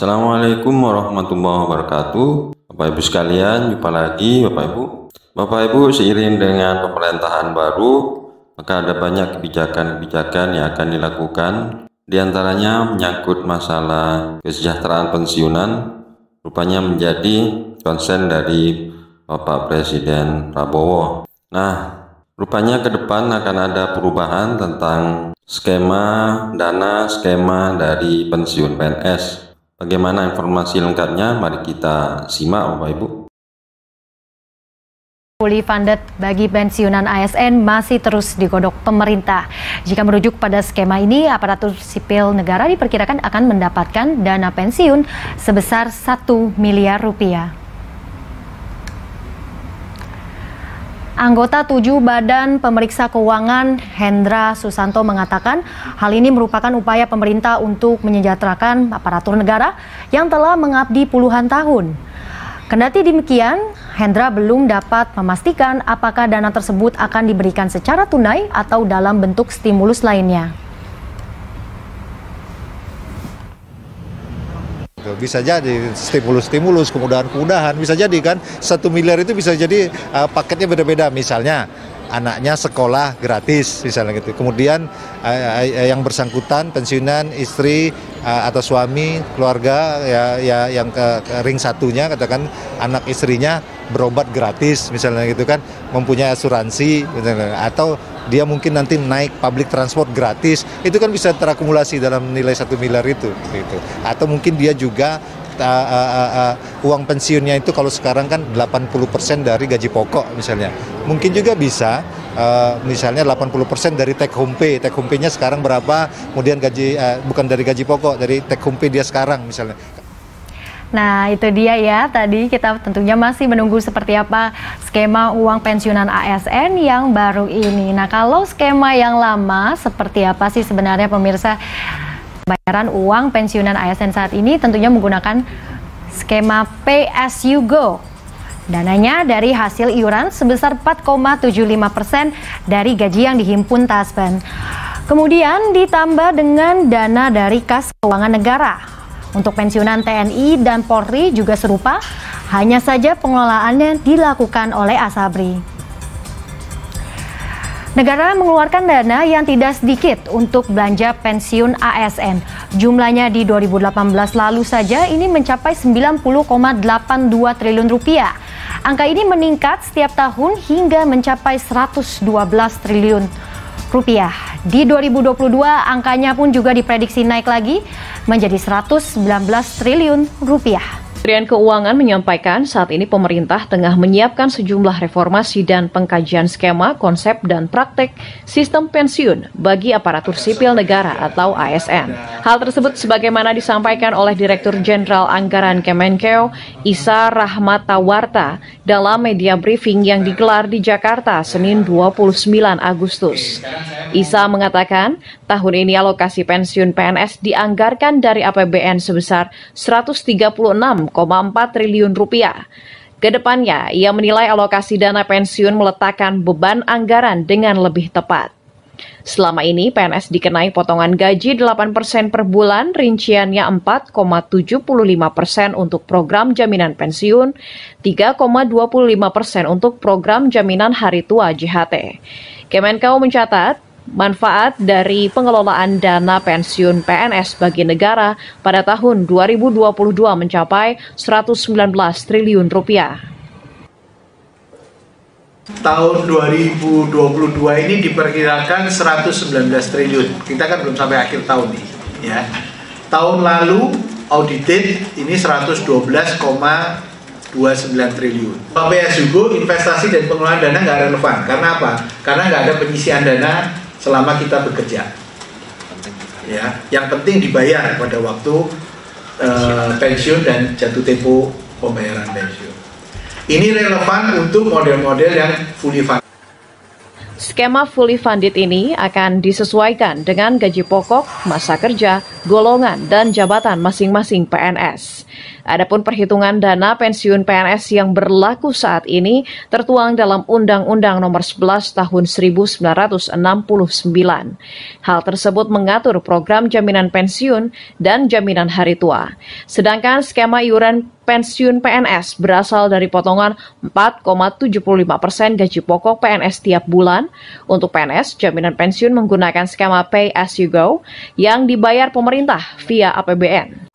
Assalamualaikum warahmatullahi wabarakatuh. Bapak Ibu sekalian, jumpa lagi Bapak Ibu. Bapak Ibu, seiring dengan pemerintahan baru, maka ada banyak kebijakan-kebijakan yang akan dilakukan. Di antaranya menyangkut masalah kesejahteraan pensiunan, rupanya menjadi konsen dari Bapak Presiden Prabowo. Nah, rupanya ke depan akan ada perubahan tentang skema dari pensiun PNS. Bagaimana informasi lengkapnya? Mari kita simak Bapak Ibu. Fully funded bagi pensiunan ASN masih terus digodok pemerintah. Jika merujuk pada skema ini, aparatur sipil negara diperkirakan akan mendapatkan dana pensiun sebesar 1 miliar rupiah. Anggota 7 Badan Pemeriksa Keuangan Hendra Susanto mengatakan hal ini merupakan upaya pemerintah untuk menyejahterakan aparatur negara yang telah mengabdi puluhan tahun. Kendati demikian, Hendra belum dapat memastikan apakah dana tersebut akan diberikan secara tunai atau dalam bentuk stimulus lainnya. Bisa jadi stimulus, kemudahan-kemudahan, bisa jadi kan 1 miliar itu bisa jadi paketnya beda-beda, misalnya anaknya sekolah gratis misalnya gitu. Kemudian yang bersangkutan pensiunan istri atau suami keluarga ya yang ke ring satunya, katakan anak istrinya berobat gratis misalnya gitu kan, mempunyai asuransi misalnya, atau dia mungkin nanti naik public transport gratis, itu kan bisa terakumulasi dalam nilai 1 miliar itu gitu. Atau mungkin dia juga uang pensiunnya itu kalau sekarang kan 80% dari gaji pokok misalnya. Mungkin juga bisa misalnya 80% dari take home pay. Take home pay-nya sekarang berapa, kemudian gaji bukan dari gaji pokok, dari take home pay dia sekarang misalnya. Nah, itu dia ya, tadi kita tentunya masih menunggu seperti apa skema uang pensiunan ASN yang baru ini. Nah, kalau skema yang lama seperti apa sih sebenarnya pemirsa? Bayaran uang pensiunan ASN saat ini tentunya menggunakan skema Pay As You Go. Dananya dari hasil iuran sebesar 4,75% dari gaji yang dihimpun Taspen. Kemudian ditambah dengan dana dari kas keuangan negara. Untuk pensiunan TNI dan Polri juga serupa, hanya saja pengelolaannya dilakukan oleh Asabri. Negara mengeluarkan dana yang tidak sedikit untuk belanja pensiun ASN. Jumlahnya di 2018 lalu saja ini mencapai 90,82 triliun rupiah. Angka ini meningkat setiap tahun hingga mencapai 112 triliun rupiah. Di 2022 angkanya pun juga diprediksi naik lagi menjadi 119 triliun rupiah. Kementerian Keuangan menyampaikan saat ini pemerintah tengah menyiapkan sejumlah reformasi dan pengkajian skema, konsep, dan praktek sistem pensiun bagi aparatur sipil negara atau ASN. Hal tersebut sebagaimana disampaikan oleh Direktur Jenderal Anggaran Kemenkeu, Isa Rahmatawarta, dalam media briefing yang digelar di Jakarta, Senin 29 Agustus. Isa mengatakan, tahun ini alokasi pensiun PNS dianggarkan dari APBN sebesar 136,4 triliun rupiah. Kedepannya, ia menilai alokasi dana pensiun meletakkan beban anggaran dengan lebih tepat. Selama ini, PNS dikenai potongan gaji 8% per bulan, rinciannya 4,75% untuk program jaminan pensiun, 3,25% untuk program jaminan hari tua JHT. Kemenkeu mencatat, manfaat dari pengelolaan dana pensiun PNS bagi negara pada tahun 2022 mencapai 119 triliun rupiah. Tahun 2022 ini diperkirakan 119 triliun. Kita kan belum sampai akhir tahun nih, ya. Tahun lalu audited ini 112,29 triliun. Pay As You Go, investasi dan pengelolaan dana nggak relevan. Karena apa? Karena nggak ada penyisian dana selama kita bekerja. Ya, yang penting dibayar pada waktu pensiun dan jatuh tempo pembayaran pensiun. Ini relevan untuk model-model yang fully funded. Skema fully funded ini akan disesuaikan dengan gaji pokok, masa kerja, golongan, dan jabatan masing-masing PNS. Adapun perhitungan dana pensiun PNS yang berlaku saat ini tertuang dalam Undang-Undang Nomor 11 Tahun 1969. Hal tersebut mengatur program jaminan pensiun dan jaminan hari tua. Sedangkan skema iuran pensiun PNS berasal dari potongan 4,75% gaji pokok PNS tiap bulan. Untuk PNS, jaminan pensiun menggunakan skema pay as you go yang dibayar pemerintah via APBN.